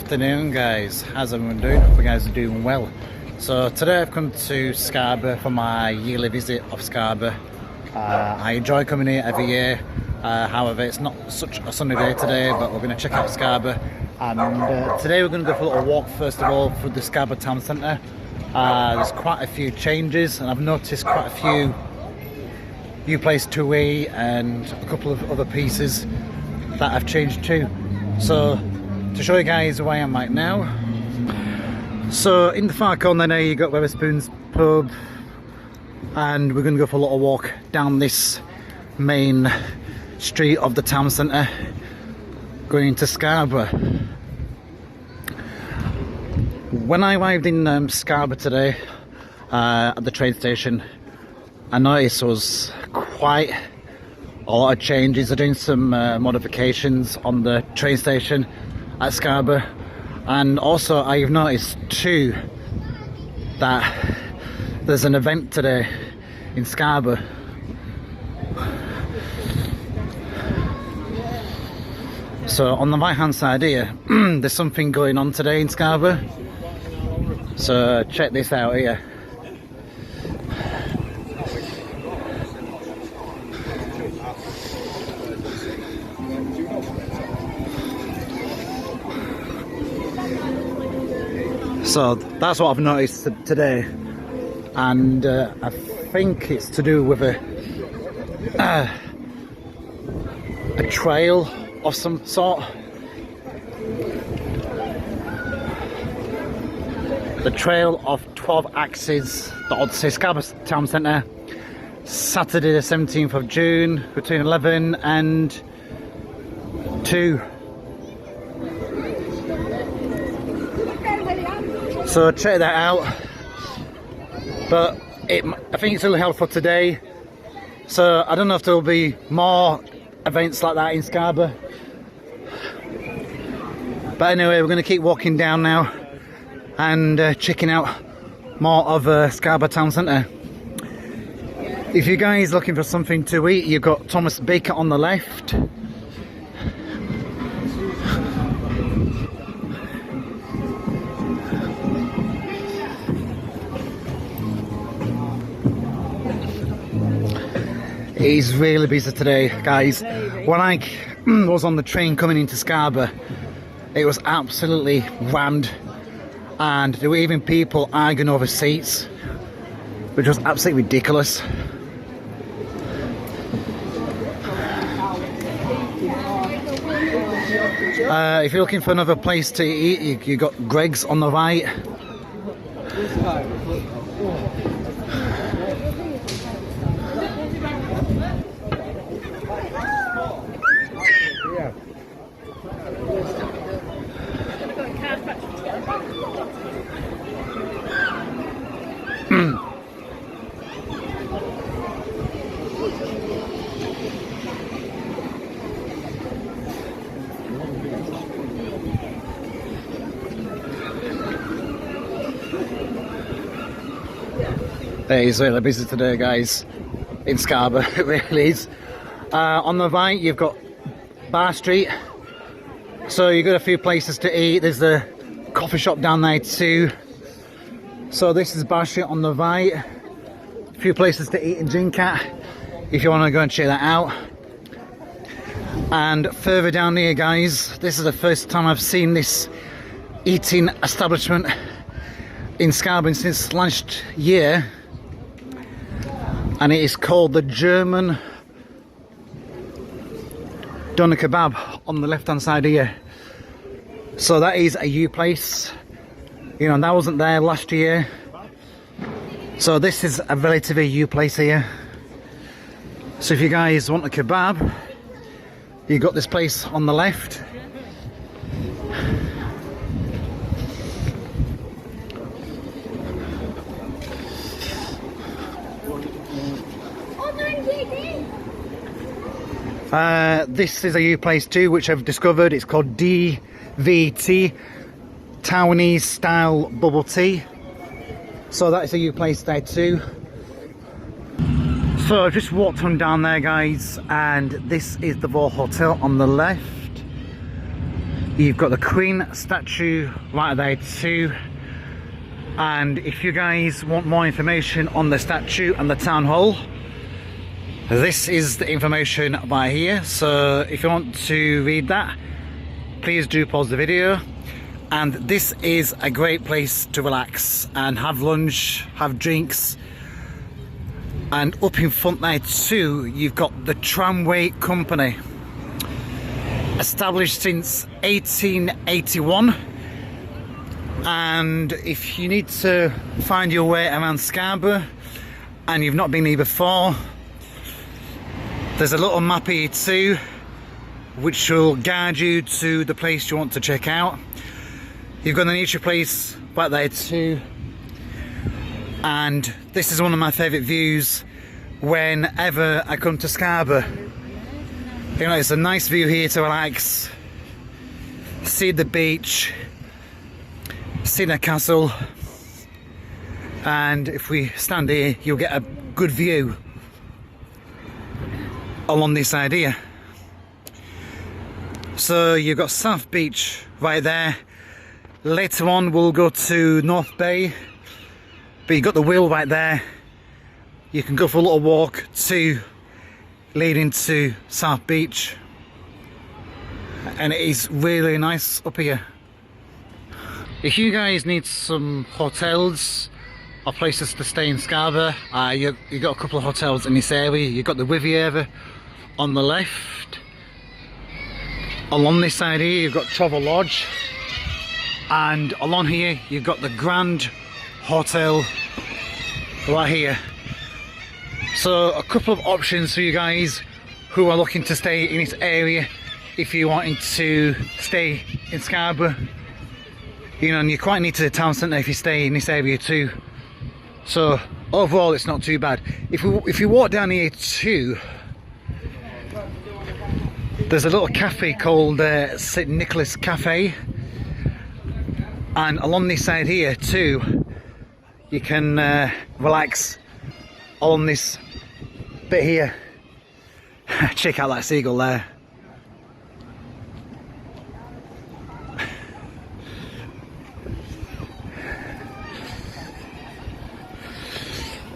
afternoon, guys. How's everyone doing? Hope you guys are doing well. So today I've come to Scarborough for my yearly visit of Scarborough. I enjoy coming here every year. However, it's not such a sunny day today, but we're going to check out Scarborough. And today we're going to go for a little walk first of all through the Scarborough town centre. There's quite a few changes, and I've noticed quite a few new places to eat and a couple of other pieces that have changed too. So to show you guys where I am right now, so in the far corner there you got Wetherspoon's pub, and we're going to go for a little walk down this main street of the town centre going to Scarborough. When I arrived in Scarborough today at the train station, I noticed there was quite a lot of changes. They're doing some modifications on the train station at Scarborough, and also I've noticed too that there's an event today in Scarborough. So on the right hand side here there's something going on today in Scarborough, so check this out here. So that's what I've noticed today, and I think it's to do with a trail of some sort. The trail of 12 axes that would say Scarborough Town Centre, Saturday the 17th of June between 11 and 2. So check that out, but I think it's really helpful today. So I don't know if there will be more events like that in Scarborough, but anyway, we're going to keep walking down now and checking out more of Scarborough Town Centre. If you guys are looking for something to eat, you've got Thomas Baker on the left. It is really busy today, guys. When I was on the train coming into Scarborough, it was absolutely rammed, and there were even people arguing over seats, which was absolutely ridiculous. If you're looking for another place to eat, you got Greg's on the right. It is really busy today, guys, in Scarborough. It really is. On the right you've got Bar Street, so you've got a few places to eat. There's the coffee shop down there too. So this is Bar Street on the right. A few places to eat and drink at if you want to go and check that out. And further down here, guys, this is the first time I've seen this eating establishment in Scarborough since last year, and it is called the German Doner Kebab on the left hand side here. So that is a U place, you know, that wasn't there last year. So this is a relatively U place here. So if you guys want a kebab, you got this place on the left. This is a new place too, which I've discovered. It's called DVT, Taiwanese style bubble tea. So that is a new place there too. So I've just walked on down there, guys, and this is the Vaux Hotel on the left. You've got the Queen statue right there too. And if you guys want more information on the statue and the town hall, this is the information right here. So if you want to read that, please do pause the video. And this is a great place to relax and have lunch, have drinks. And up in front there too, you've got the Tramway Company, established since 1881. And if you need to find your way around Scarborough and you've not been here before, there's a little map here too, which will guide you to the place you want to check out. You've got the nature place back there too. And this is one of my favourite views whenever I come to Scarborough. You know, it's a nice view here to relax, see the beach, see the castle, and if we stand here you'll get a good view along this side here. So you've got South Beach right there. Later on we'll go to North Bay, but you've got the wheel right there. You can go for a little walk to leading to South Beach, and it is really nice up here. If you guys need some hotels or places to stay in Scarborough, you've got a couple of hotels in this area. You've got the Riviera on the left. Along this side here you've got Travel Lodge, and along here you've got the Grand Hotel right here. So a couple of options for you guys who are looking to stay in this area if you're wanting to stay in Scarborough. You know, and you're quite near to the town centre if you stay in this area too. So overall it's not too bad. If you walk down here too, there's a little cafe called St Nicholas Cafe, and along this side here too you can relax on this bit here. Check out that seagull there.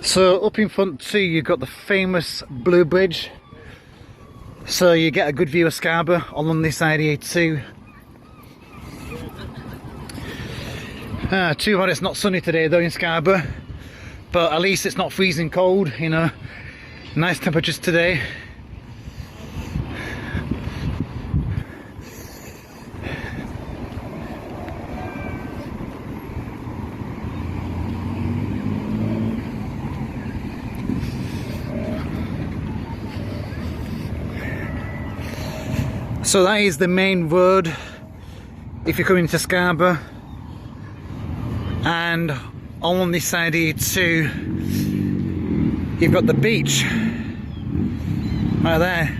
So up in front too you've got the famous Blue Bridge, so you get a good view of Scarborough along this side here too. Too bad it's not sunny today though in Scarborough, but at least it's not freezing cold, you know. Nice temperatures today. So that is the main road if you're coming to Scarborough, and along this side here too you've got the beach right there.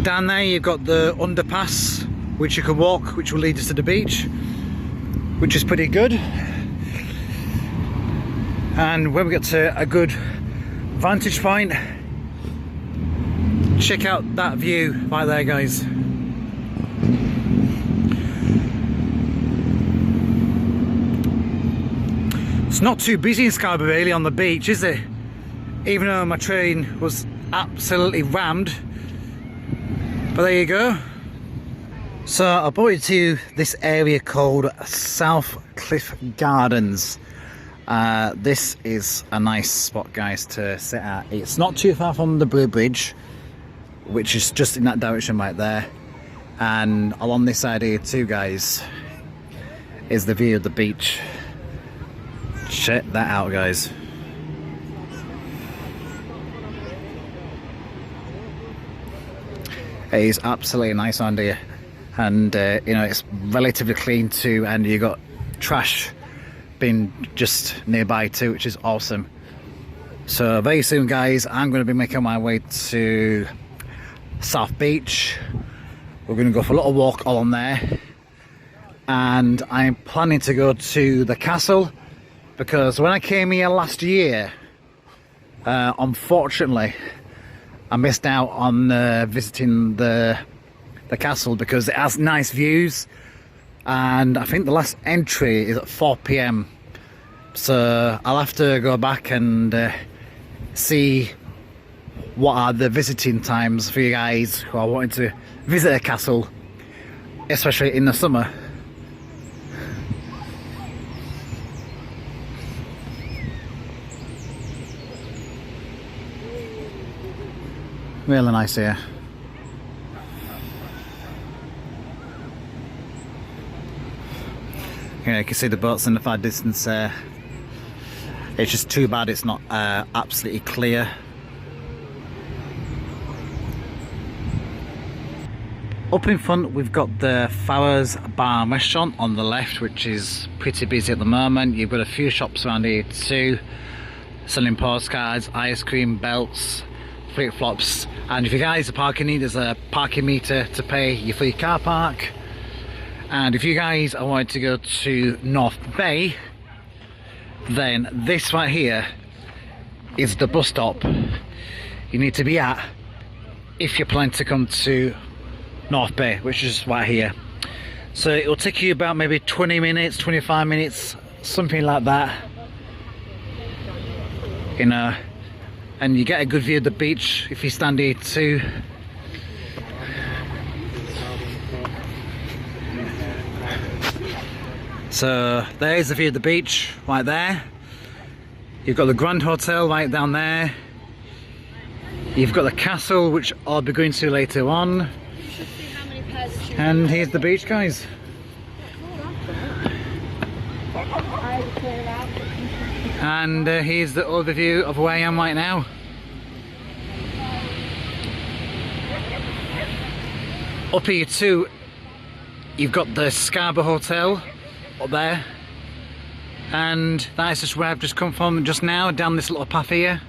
Down there you've got the underpass which you can walk, which will lead us to the beach, which is pretty good. And when we get to a good vantage point, check out that view right there guys. It's not too busy in Scarborough really on the beach, is it? Even though my train was absolutely rammed. But there you go. So I brought you to this area called South Cliff Gardens. This is a nice spot guys to sit at. It's not too far from the Blue Bridge, which is just in that direction right there, and along this side here too guys is the view of the beach. Check that out guys. It is absolutely nice on here, and you know, it's relatively clean too, and you got trash being just nearby too, which is awesome. So very soon guys I'm going to be making my way to South Beach. We're going to go for a little walk along there, and I'm planning to go to the castle, because when I came here last year, unfortunately I missed out on visiting the the castle because it has nice views, and I think the last entry is at 4 PM, so I'll have to go back and see what are the visiting times for you guys who are wanting to visit a castle, especially in the summer. Really nice here. Yeah, you can see the boats in the far distance there. It's just too bad it's not absolutely clear. Up in front we've got the Flowers Bar and Restaurant on the left, which is pretty busy at the moment. You've got a few shops around here too, selling postcards, ice cream, belts, flip-flops, and if you guys are parking here, there's a parking meter to pay your free car park. And if you guys are wanting to go to North Bay, then this right here is the bus stop you need to be at if you're planning to come to North Bay, which is right here. So it will take you about maybe 20 minutes, 25 minutes, something like that, you know, and you get a good view of the beach if you stand here too. So there's the view of the beach right there. You've got the Grand Hotel right down there. You've got the castle, which I'll be going to later on. And here's the beach, guys. And here's the overview of where I am right now. Up here too, you've got the Scarborough Hotel up there, and that is just where I've just come from just now, down this little path here.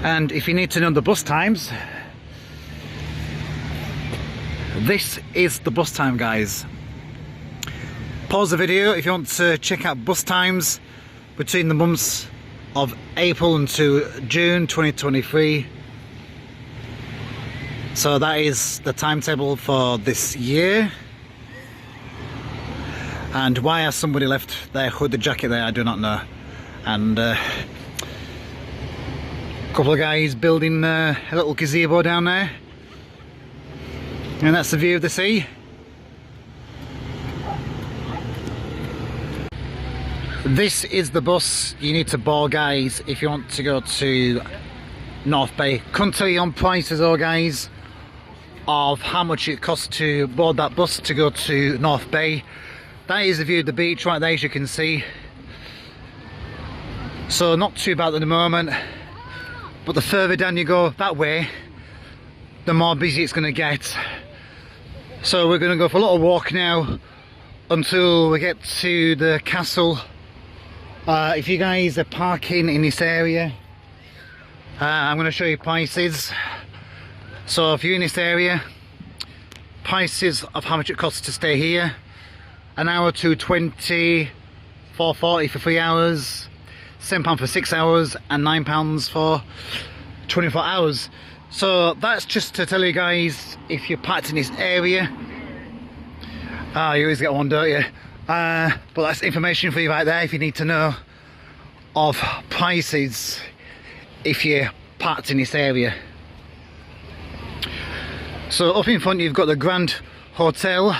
And if you need to know the bus times, this is the bus time, guys. Pause the video if you want to check out bus times between the months of April and to June 2023. So that is the timetable for this year. And why has somebody left their hooded jacket there, I do not know. And a couple of guys building a little gazebo down there. And that's the view of the sea. This is the bus you need to board, guys, if you want to go to North Bay. Couldn't tell you on prices though, guys, of how much it costs to board that bus to go to North Bay. That is the view of the beach right there, as you can see. So not too bad at the moment, but the further down you go that way, the more busy it's going to get. So we're going to go for a little walk now until we get to the castle. If you guys are parking in this area, I'm going to show you prices. So if you're in this area, prices of how much it costs to stay here: an hour $2.20, $4.40 for 3 hours, £7 for 6 hours, and £9 for 24 hours. So that's just to tell you guys, if you're parked in this area, you always get one, don't you? But that's information for you right there if you need to know of prices if you're parked in this area. So up in front you've got the Grand Hotel.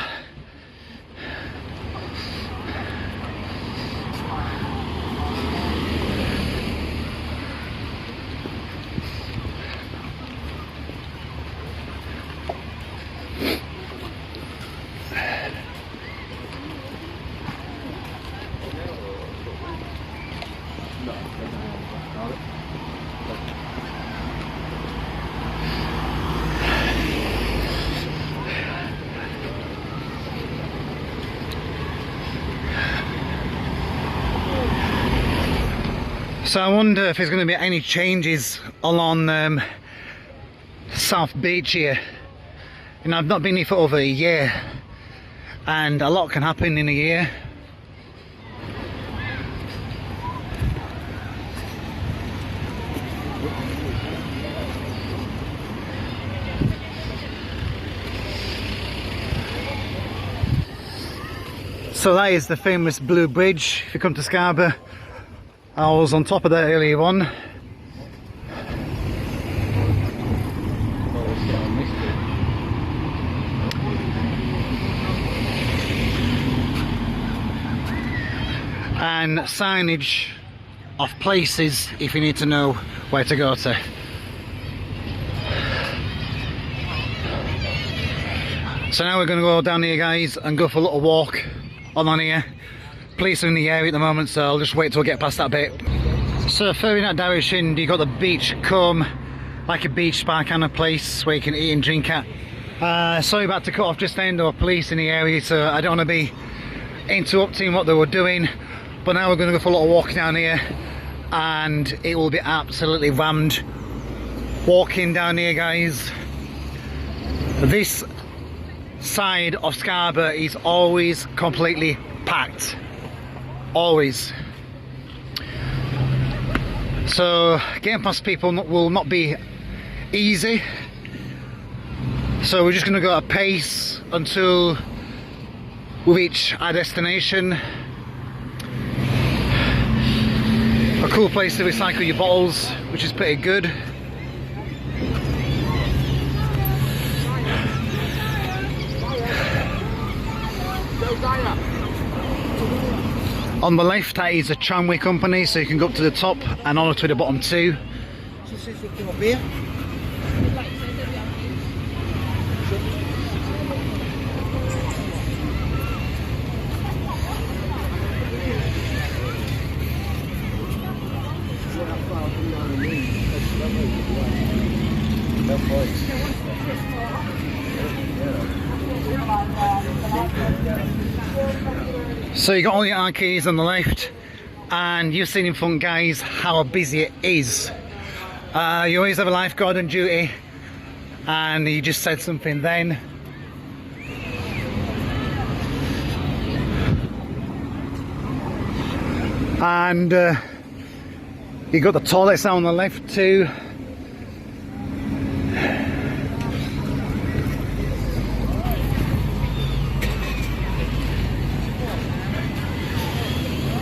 So I wonder if there's going to be any changes along South Beach here. You know, I've not been here for over a year, and a lot can happen in a year. So that is the famous Blue Bridge. If you come to Scarborough, I was on top of that earlier on. And signage of places if you need to know where to go to. So now we're going to go down here, guys, and go for a little walk on here. Police are in the area at the moment, so I'll just wait till we get past that bit. So further in that direction, you got the beach comb, like a beach bar kind of place where you can eat and drink at. Sorry about to cut off just then, there were police in the area, so I don't want to be interrupting what they were doing. But now we're going to go for a little walk down here, and it will be absolutely rammed walking down here, guys. This side of Scarborough is always completely packed, always. So getting past people will not be easy, so we're just going to go at a pace until we reach our destination. A cool place to recycle your bottles, which is pretty good. On the left, that is a tramway company, so you can go up to the top and on to the bottom too. So you got all your arcades on the left, and you've seen in front, guys, how busy it is. You always have a lifeguard on duty, and he just said something then. And you got the toilets on the left too.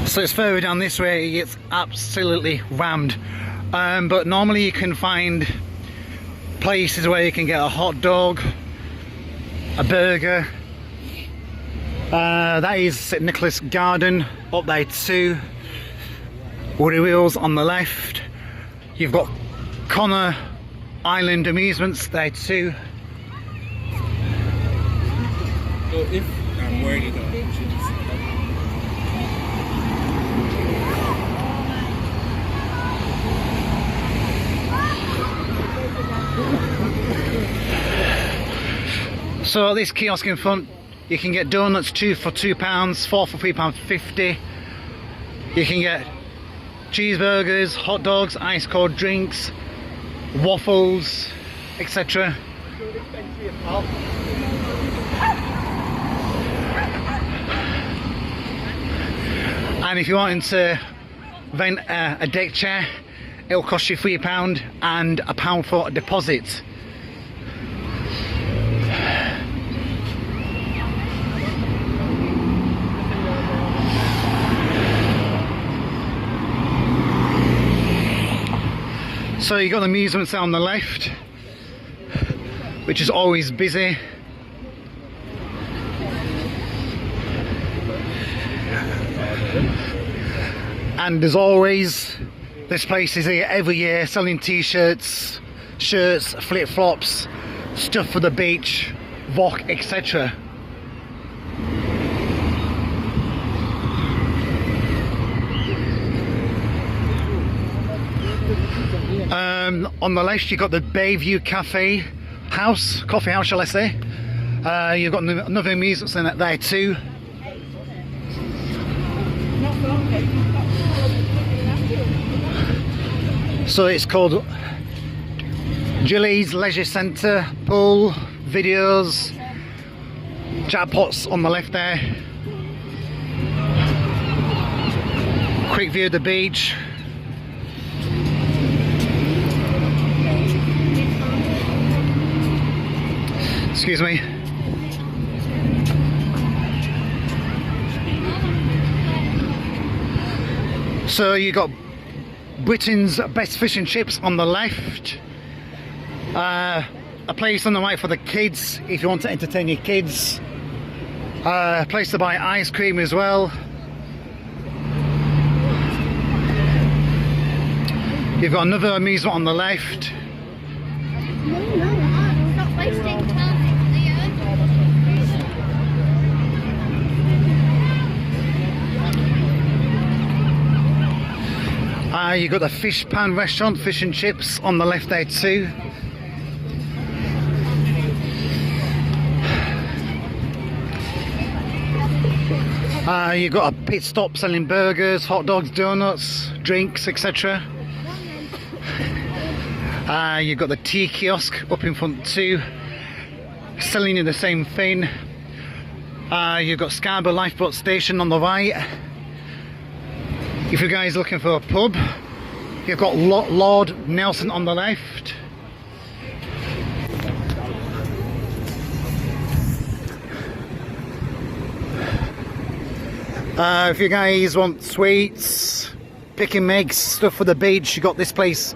So it's further down this way, it's absolutely rammed. But normally you can find places where you can get a hot dog, a burger. That is St Nicholas Garden up there too. Woody Wheels on the left. You've got Connor Island Amusements there too. So if I'm worried about So this kiosk in front, you can get donuts, 2 for £2, 4 for £3.50. You can get cheeseburgers, hot dogs, ice cold drinks, waffles, etc. And if you're wanting to rent a deck chair, it'll cost you £3 and £1 for a deposit. So you got the amusements on the left, which is always busy. And as always, this place is here every year selling t-shirts, shirts, flip-flops, stuff for the beach, VOC, etc. On the left, you've got the Bayview Coffee House, shall I say. You've got another amusement centre there too. So it's called Gillies Leisure Centre, pool, videos, jackpots on the left there. Quick view of the beach. Excuse me. So you got Britain's best fish and chips on the left, a place on the right for the kids if you want to entertain your kids, a place to buy ice cream as well. You've got another amusement on the left. Stop wasting time, Leo. You've got the fish pan restaurant, fish and chips on the left there too. You've got a pit stop selling burgers, hot dogs, donuts, drinks, etc. You've got the tea kiosk up in front too, selling you the same thing. You've got Scarborough Lifeboat Station on the right. If you guys are looking for a pub, you've got Lord Nelson on the left. If you guys want sweets, picking mix, stuff for the beach, you got this place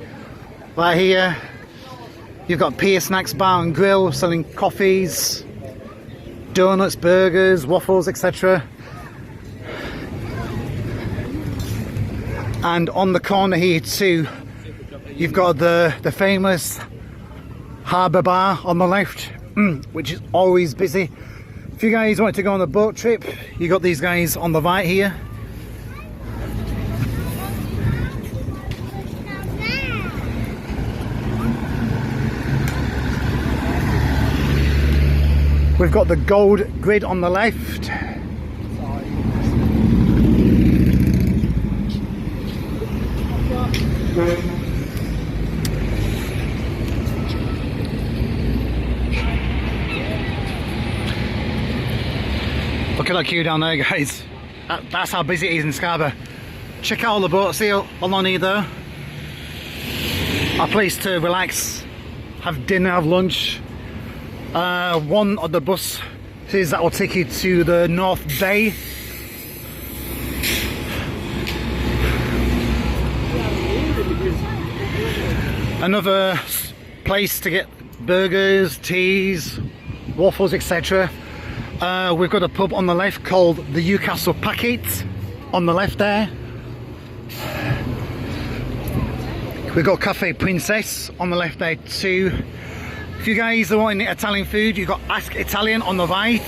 right here. You've got Pier Snacks Bar and Grill selling coffees, donuts, burgers, waffles, etc. And on the corner here too, you've got the famous Harbour Bar on the left, which is always busy. If you guys want to go on a boat trip, you got these guys on the right here. We've got the gold grid on the left. Look at that queue down there, guys. That's how busy it is in Scarborough. Check out all the boats here along here though. A place to relax, have dinner, have lunch. One of the buses that will take you to the North Bay. Another place to get burgers, teas, waffles, etc. We've got a pub on the left called the Newcastle Packet on the left there. We've got Cafe Princess on the left there too. If you guys are wanting Italian food, you've got Ask Italian on the right.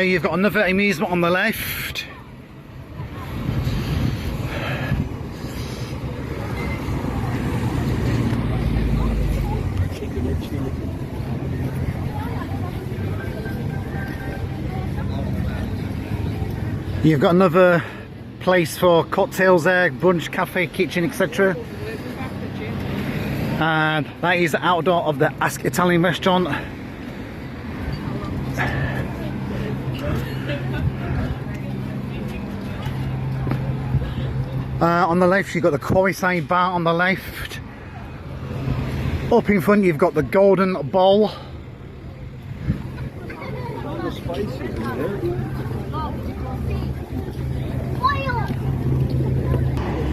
You've got another amusement on the left. You've got another place for cocktails there, brunch, cafe, kitchen, etc. And that is the outdoor of the Ask Italian restaurant. On the left you've got the Quarry Side Bar on the left. Up in front you've got the Golden Ball.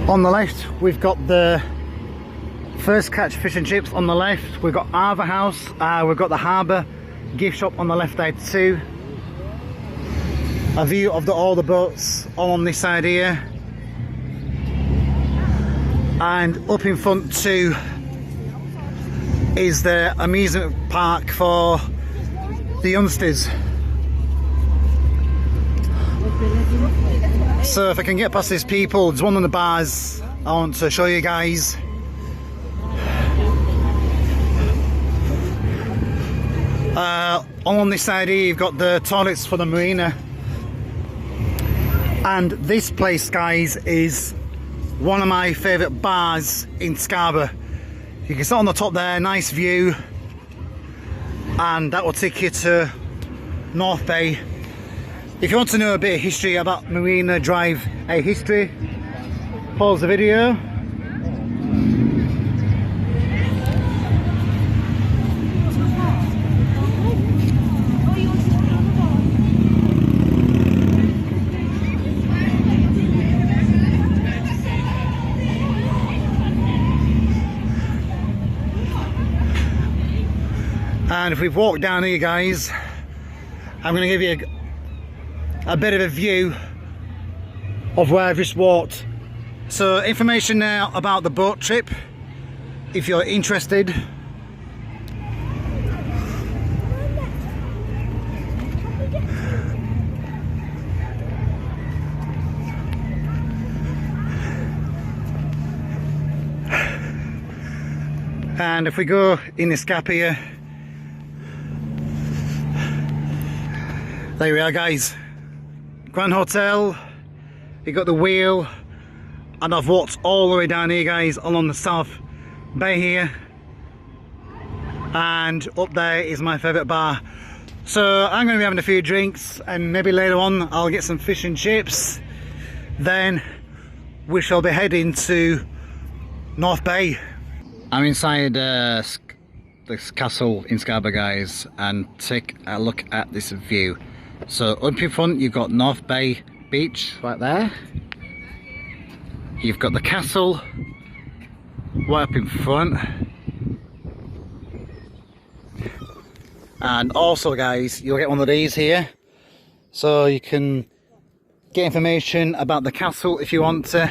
On the left we've got the First Catch Fish and Chips on the left. We've got Harbour House, we've got the Harbour gift shop on the left there too. A view of all the boats all on this side here. And up in front too is the amusement park for the youngsters. So if I can get past these people, there's one of the bars I want to show you guys. On this side here you've got the toilets for the marina. And this place, guys, is one of my favourite bars in Scarborough. You can sit on the top there, nice view, and that will take you to North Bay. If you want to know a bit of history about Marina Drive, a history, pause the video. And if we've walked down here, guys, I'm going to give you a bit of a view of where I've just walked. So information now about the boat trip, if you're interested. And if we go in this gap here, there we are, guys. Grand Hotel, you got the wheel, and I've walked all the way down here, guys, along the South Bay here, and up there is my favourite bar. So I'm going to be having a few drinks, and maybe later on I'll get some fish and chips. Then we shall be heading to North Bay. I'm inside this castle in Scarborough, guys, and take a look at this view. So up in front you've got North Bay Beach right there. You've got the castle right up in front. And also, guys, you'll get one of these here, so you can get information about the castle if you want to.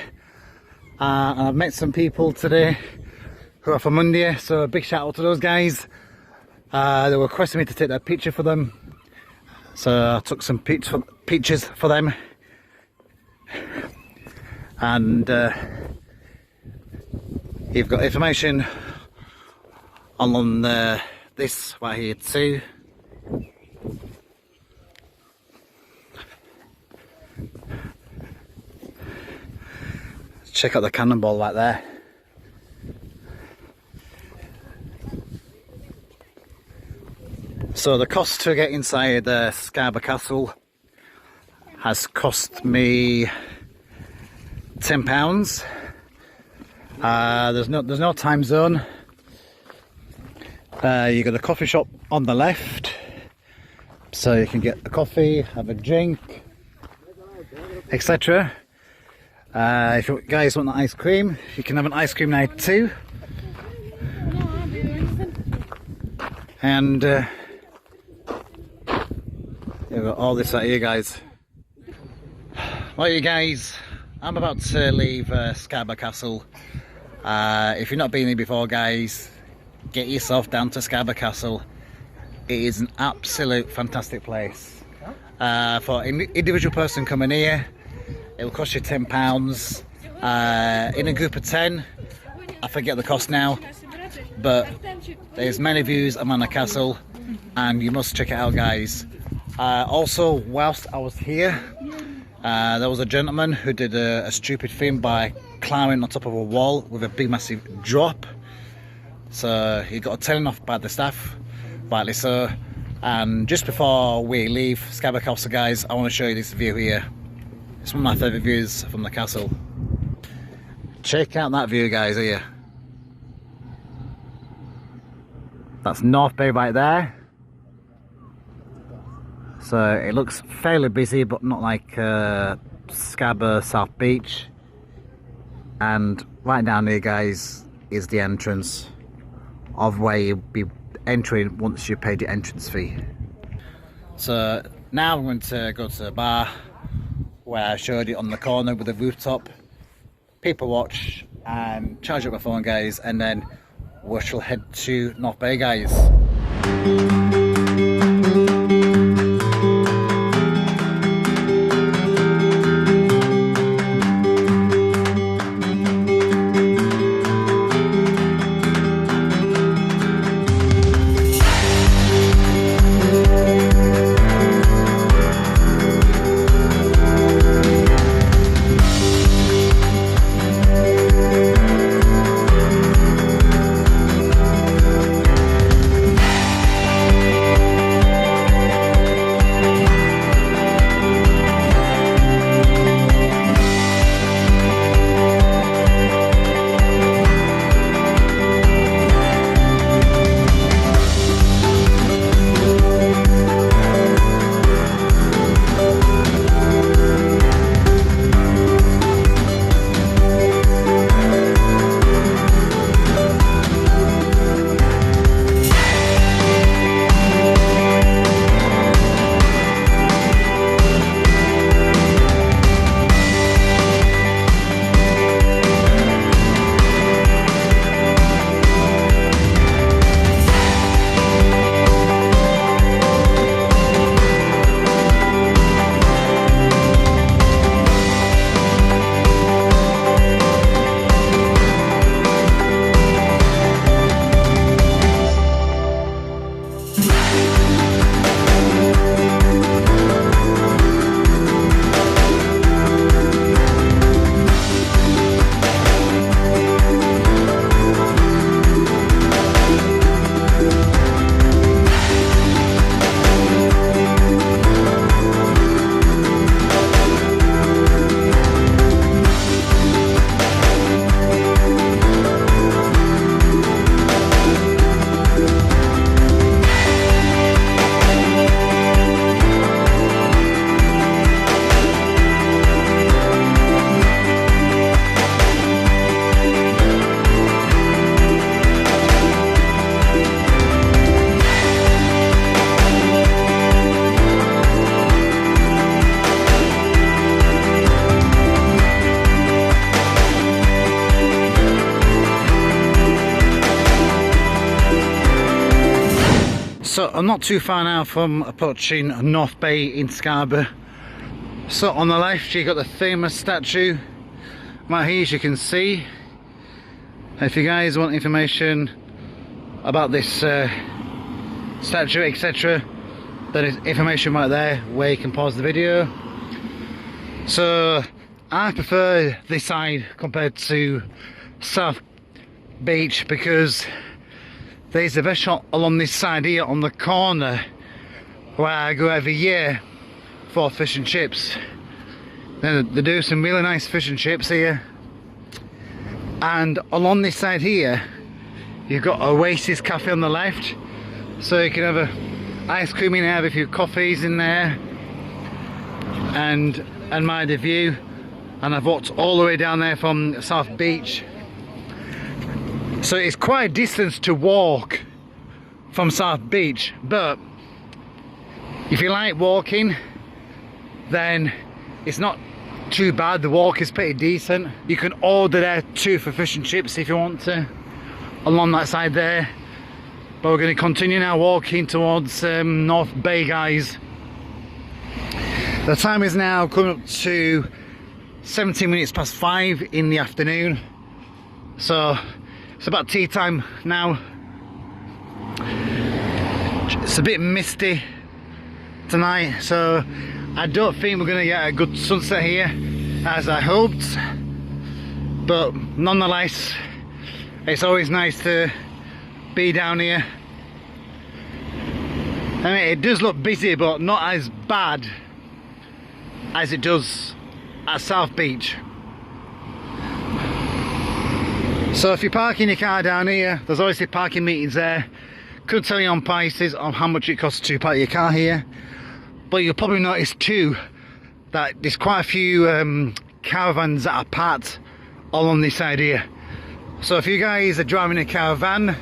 I've met some people today who are from India, so a big shout out to those guys. They were requesting me to take their picture for them, so I took some pictures for them. And you've got information on this right here too. Check out the cannonball right there. So the cost to get inside the Scarborough Castle has cost me £10. There's no time zone. You got a coffee shop on the left, so you can get a coffee, have a drink, etc. If you guys want ice cream, you can have an ice cream night too. And you've got all this out here, guys. Right, you guys, I'm about to leave Scarborough Castle. If you've not been here before, guys, get yourself down to Scarborough Castle. It is an absolute fantastic place. For an individual person coming here, it will cost you £10. In a group of 10, I forget the cost now, but there's many views around the castle, and you must check it out, guys. Also, whilst I was here, there was a gentleman who did a stupid thing by climbing on top of a wall with a big massive drop. So he got a telling off by the staff, rightly so. And just before we leave Scarborough Castle, guys, I want to show you this view here. It's one of my favourite views from the castle. Check out that view, guys, here. That's North Bay right there. So it looks fairly busy, but not like Scarborough South Beach. And right down here, guys, is the entrance of where you'll be entering once you paid your entrance fee. So now I'm going to go to the bar where I showed you on the corner with the rooftop. People watch and charge up my phone, guys, and then we shall head to North Bay, guys. I'm not too far now from approaching North Bay in Scarborough. So on the left you got the famous statue. Right here, as you can see. If you guys want information about this statue, etc., there is information right there where you can pause the video. So I prefer this side compared to South Beach because there's a restaurant along this side here on the corner where I go every year for fish and chips. They do some really nice fish and chips here. And along this side here you've got Oasis Cafe on the left, so you can have a ice cream in there, have a few coffees in there and admire the view. And I've walked all the way down there from South Beach, so it's quite a distance to walk from South Beach, but if you like walking then it's not too bad. The walk is pretty decent. You can order there too for fish and chips if you want to, along that side there. But we're going to continue now walking towards North Bay, guys. The time is now coming up to 17 minutes past 5 in the afternoon, so it's about tea time now. It's a bit misty tonight, so I don't think we're going to get a good sunset here as I hoped, but nonetheless it's always nice to be down here. I mean, it does look busy, but not as bad as it does at South Beach. So if you're parking your car down here, there's obviously parking meters there. Couldn't tell you on prices on how much it costs to park your car here, but you'll probably notice too that there's quite a few caravans that are parked along this side here. So if you guys are driving a caravan,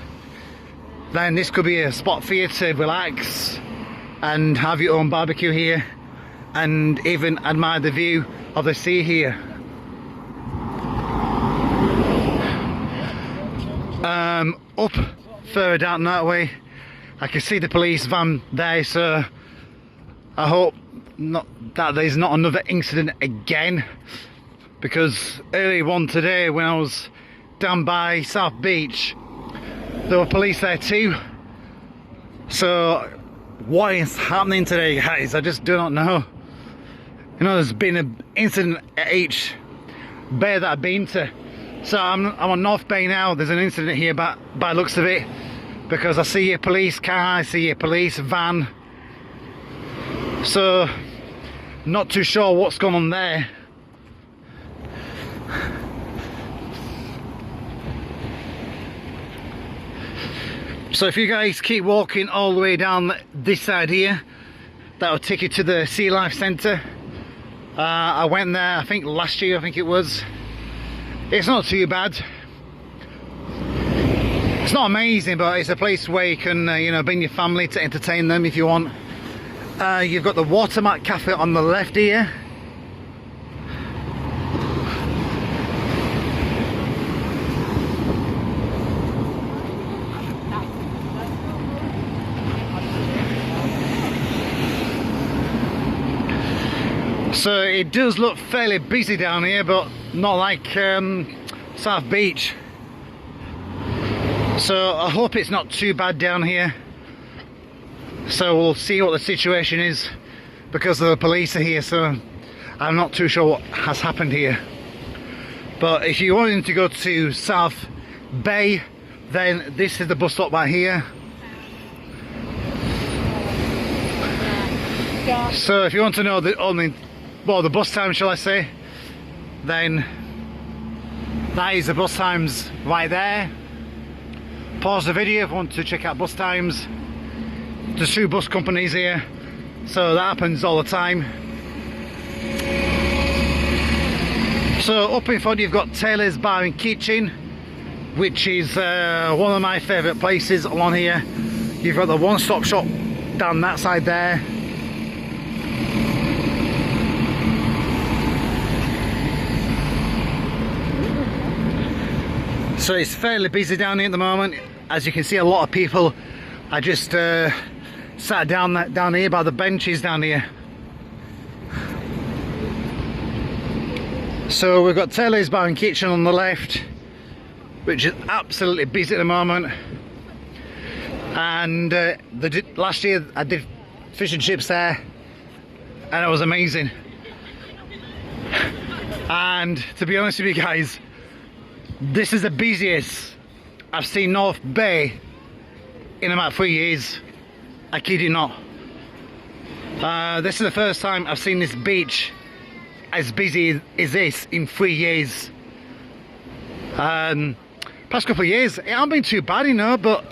then this could be a spot for you to relax and have your own barbecue here and even admire the view of the sea here. Up further down that way I can see the police van there, so I hope not that there's not another incident again, because earlier on today when I was down by South Beach there were police there too. So what is happening today, guys? I just do not know. You know, there's been an incident at each bay that I've been to. So I'm on North Bay now. There's an incident here by looks of it, because I see a police car, I see a police van. So not too sure what's going on there. So if you guys keep walking all the way down this side here, that will take you to the Sea Life Centre. I went there I think last year, I think it was. It's not too bad. It's not amazing, but it's a place where you can you know, bring your family to entertain them if you want. You've got the Watermark Cafe on the left here. So it does look fairly busy down here, but not like South Beach. So I hope it's not too bad down here. So we'll see what the situation is, because the police are here, so I'm not too sure what has happened here. But if you're wanting to go to South Bay, then this is the bus stop right here. So if you want to know the the bus time, shall I say, then that is the bus times right there. Pause the video if you want to check out bus times. There's 2 bus companies here, so that happens all the time. So up in front you've got Taylor's Bar and Kitchen, which is one of my favourite places along here. You've got the one-stop shop down that side there. So it's fairly busy down here at the moment. As you can see, a lot of people are just sat down here by the benches down here. So we've got Taylor's Bar and Kitchen on the left, which is absolutely busy at the moment. And last year I did fish and chips there, and it was amazing. And to be honest with you guys, this is the busiest I've seen North Bay in about 3 years. I kid you not. This is the first time I've seen this beach as busy as this in 3 years. Past couple of years it hasn't been too bad, you know, but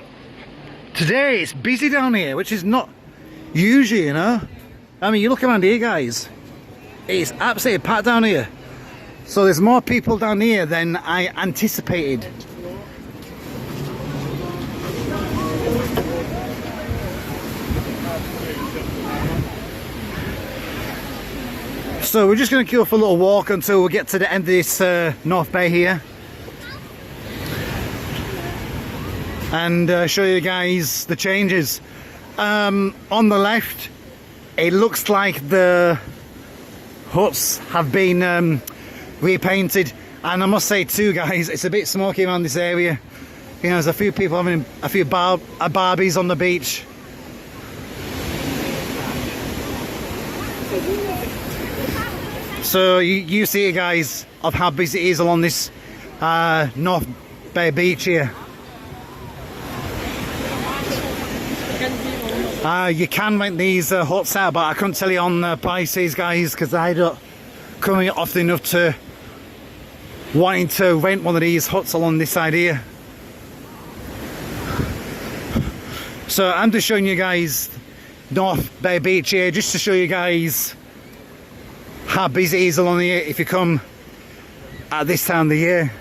today it's busy down here, which is not usual, you know. I mean, you look around here, guys, it's absolutely packed down here. So there's more people down here than I anticipated. So we're just going to go for a little walk until we get to the end of this North Bay here, and show you guys the changes. On the left, it looks like the huts have been repainted, and I must say too, guys, it's a bit smoky around this area. You know, there's a few people having a few barbies on the beach. So you see, guys, of how busy it is along this North Bay beach here. You can rent these huts out, but I couldn't tell you on prices, guys, because I don't come here often enough to wanting to rent one of these huts along this side here. So I'm just showing you guys North Bay Beach here, just to show you guys how busy it is along here if you come at this time of the year.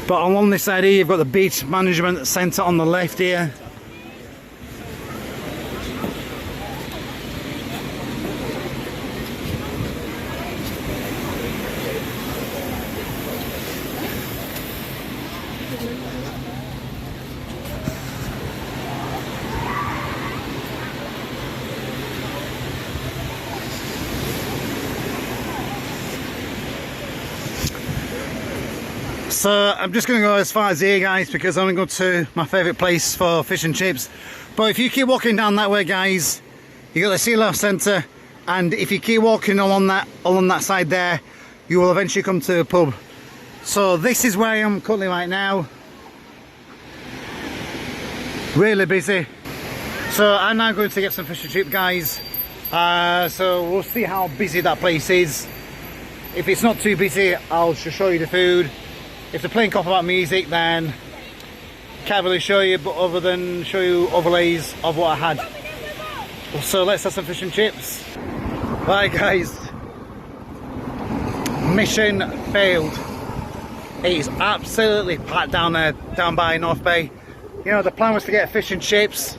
But along this side here, you've got the beach management centre on the left here. So I'm just going to go as far as here, guys, because I'm going to go to my favourite place for fish and chips. But if you keep walking down that way, guys, you got the Sea Life Centre, and if you keep walking along that side there, you will eventually come to a pub. So this is where I am currently right now. Really busy. So I'm now going to get some fish and chips, guys. So we'll see how busy that place is. If it's not too busy, I'll just show you the food. If they're playing Cop About music, then can't really show you, but other than show you overlays of what I had. So let's have some fish and chips. Right, guys, mission failed. It's absolutely packed down there, down by North Bay. You know, the plan was to get fish and chips.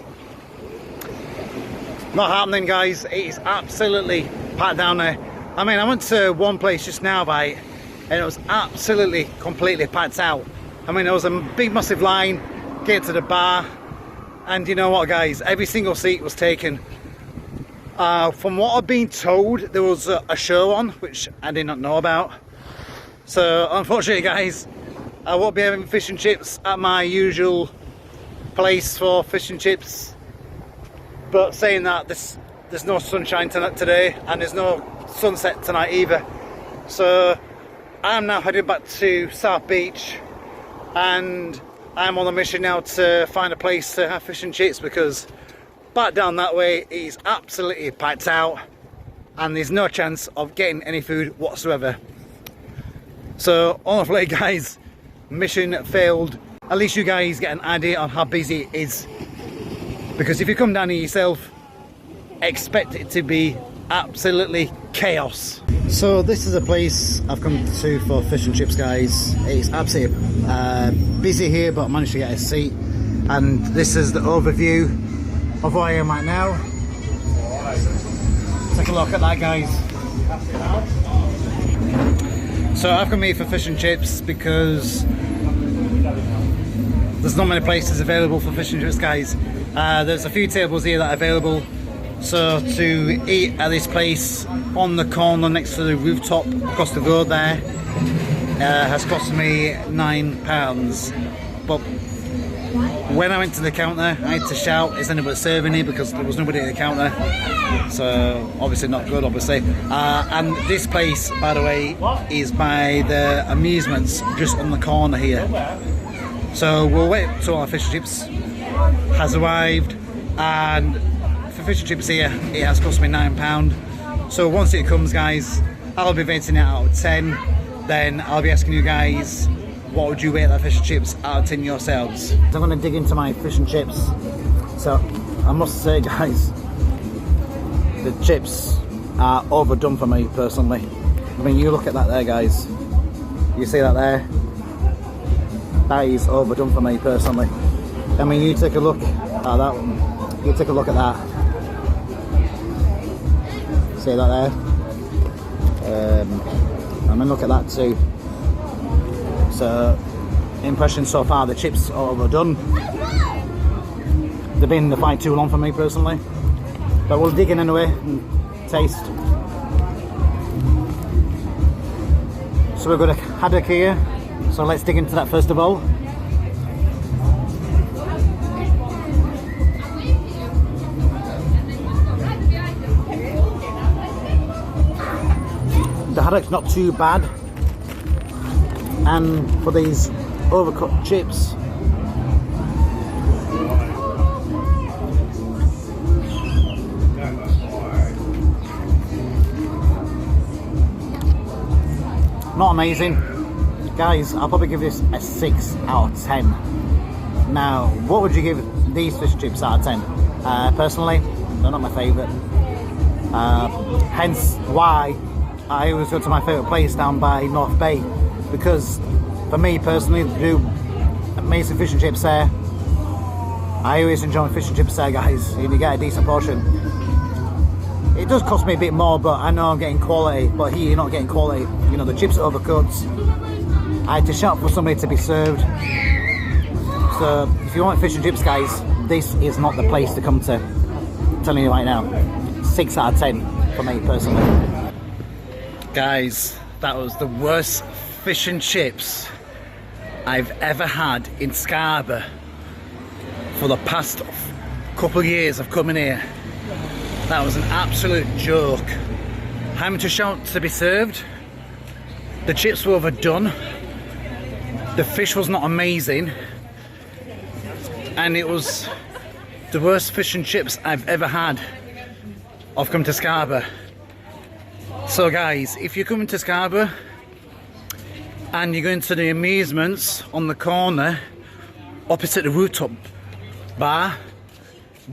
Not happening, guys. It is absolutely packed down there. I mean, I went to one place just now, right, and it was absolutely completely packed out. I mean, there was a big massive line getting to the bar, and you know what, guys, every single seat was taken. From what I've been told, there was a show on, which I did not know about. So unfortunately, guys, I won't be having fish and chips at my usual place for fish and chips. But saying that, there's no sunshine tonight today, and there's no sunset tonight either. So I'm now heading back to South Beach, and I'm on a mission now to find a place to have fish and chips, because back down that way is absolutely packed out and there's no chance of getting any food whatsoever. So honestly, guys, mission failed. At least you guys get an idea on how busy it is, because if you come down here yourself, expect it to be absolutely chaos. So this is a place I've come to for fish and chips, guys. It's absolutely busy here, but I managed to get a seat, and this is the overview of where I am right now. Take a look at that, guys. So I've come here for fish and chips because there's not many places available for fish and chips, guys. There's a few tables here that are available. So to eat at this place on the corner next to the rooftop across the road there has cost me £9. But when I went to the counter, I had to shout, is anybody serving here? Because there was nobody at the counter. So obviously not good, obviously. And this place, by the way, is by the amusements just on the corner here. So we'll wait till our fish and chips has arrived, and for fish and chips here it has cost me £9. So once it comes, guys, I'll be rating it out of 10. Then I'll be asking you guys, what would you rate that fish and chips out of 10 yourselves? So I'm going to dig into my fish and chips. So I must say, guys, the chips are overdone for me personally. I mean, you look at that there, guys. You see that there? That is overdone for me personally. I mean, you take a look at that one. You take a look at that. See that there? I mean, look at that too. So, impression so far, the chips are overdone. They've been in the fight too long for me personally. But we'll dig in anyway and taste. So we've got a haddock here. So let's dig into that first of all. The haddock's not too bad, and for these overcooked chips, not amazing. Guys, I'll probably give this a 6 out of 10. Now, what would you give these fish and chips out of 10? Personally, they're not my favourite. Hence why I always go to my favourite place down by North Bay, because for me personally, they do amazing fish and chips there. I always enjoy fish and chips there, guys, and you get a decent portion. It does cost me a bit more, but I know I'm getting quality, but here you're not getting quality. You know, the chips are overcooked. I had to shout for somebody to be served. So if you want fish and chips, guys, this is not the place to come to. I'm telling you right now, 6 out of 10 for me personally. Guys, that was the worst fish and chips I've ever had in Scarborough for the past couple of years of coming here. That was an absolute joke. Having to shout to be served. The chips were overdone. The fish was not amazing. And it was the worst fish and chips I've ever had. I've come to Scarborough. So guys, if you're coming to Scarborough and you're going to the amusements on the corner opposite the rooftop bar,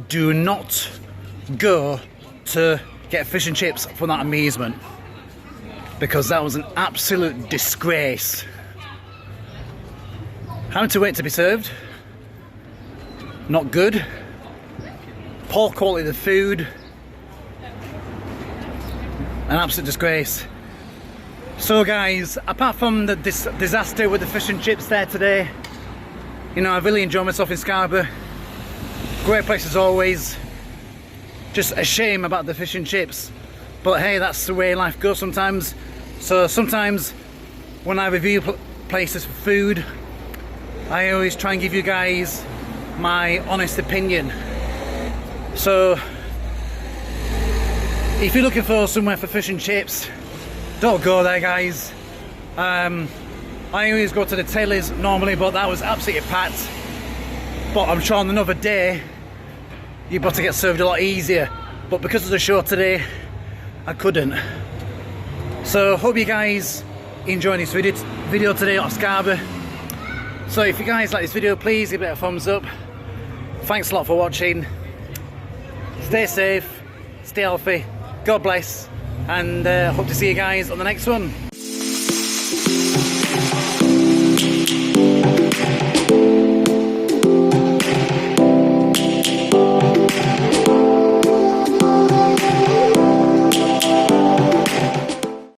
do not go to get fish and chips for that amusement, because that was an absolute disgrace. Having to wait to be served, not good. Poor quality of the food, an absolute disgrace. So guys, apart from the disaster with the fish and chips there today, you know, I really enjoyed myself in Scarborough. Great place as always. Just a shame about the fish and chips, but hey, that's the way life goes sometimes. So sometimes when I review places for food, I always try and give you guys my honest opinion. So if you're looking for somewhere for fish and chips, don't go there, guys. I always go to the Taylor's normally, but that was absolutely packed. But I'm sure on another day you're about to get served a lot easier, but because of the show today I couldn't. So hope you guys enjoyed this video today of Scarborough. So if you guys like this video, please give it a thumbs up. Thanks a lot for watching. Stay safe, stay healthy, God bless, and hope to see you guys on the next one.